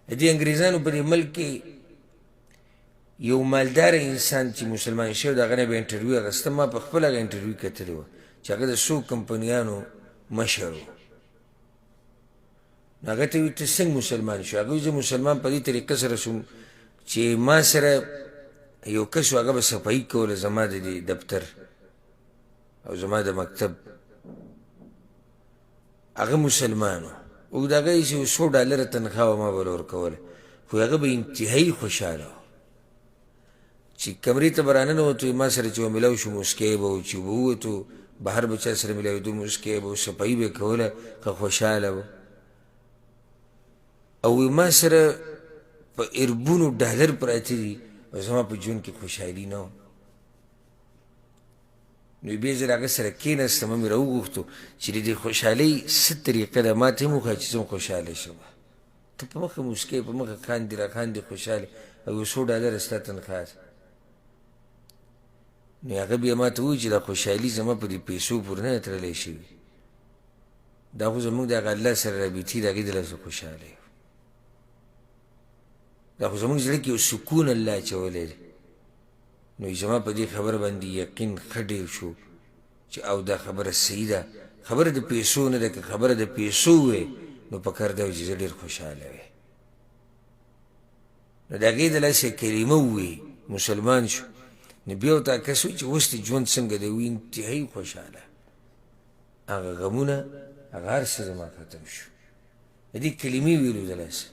د دې انګریزانو په دې ملک کې یو مالدار انسان چې مسلمان شوی د هغه نه به انټرویو اخیسته. ما په خپله هغه انټرویو کتلی وه چې هغه د څو کمپنیانو مشر و. نو هغه ته وي ته څنګه مسلمان شو؟ هغه وي زه مسلمان په دې طریقه سره شوم چې ما سره یو کس و هغه به صفایي کوله زما د دې دفتر او زما د مکتب. هغه مسلمان و او د هغه یې $100 تنخواه وه ما به له ورکوله، خو هغه به انتهایي خوشحاله و چې کمرې ته به راننوتو ما سره چې به میلاو شو موسکی به و، چې به ووتو بهر به چا سره میلاوېدو موسکی به و، صفایي به یې کوله ښه خوشحاله و. او ما سره په اربونو ډالر پراته دي او زما په ژوند کې خوشحالي نه وه. نو بیا زه د هغه سره کېناستم، مې راوغوښتو چې د دې خوشحالۍ څه طریقه ده، ما ته یې هم وښایه چې څنګه خوشحاله شم. ته په مخه موسکی په مخه خاندې را خاندې خوشحاله او یو $100 ستا تنخواه ده. نو هغه بیا ما ته ووایي چې دا خوشحالي زما په دې پیسو پورې نه ده تړلی شوي، دا خو زموږ د هغه الله سره رابطې د هغې د لاسه خوشحاله یو، دا خو زموږ زړه کې یو سکون الله اچولی دی. نو زما په دې خبره باندې یقین ښه ډېر شو چې او دا خبره صحیح ده، خبره د پیسو نه ده، که خبره د پیسو وی نو پکار ده چې زه ډېر خوشحاله وی. نو د هغې د لاسه کلمه ووی مسلمان شو. نو بیا ورته کس وایي چې اوس دې ژوند څنګه دی؟ وایي انتهایي خوشحاله، هغه غمونه هغه هر څه زما ختم شو د دې کلمې ویلو د لاسه.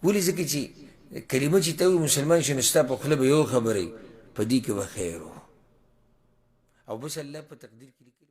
ولې؟ ځکه چې کلمه چې ته وایي مسلمان شو نو ستا په خوله به یو خبره وي، په دې کې به خیر و او بس الله په تقدیر کې لیکلي.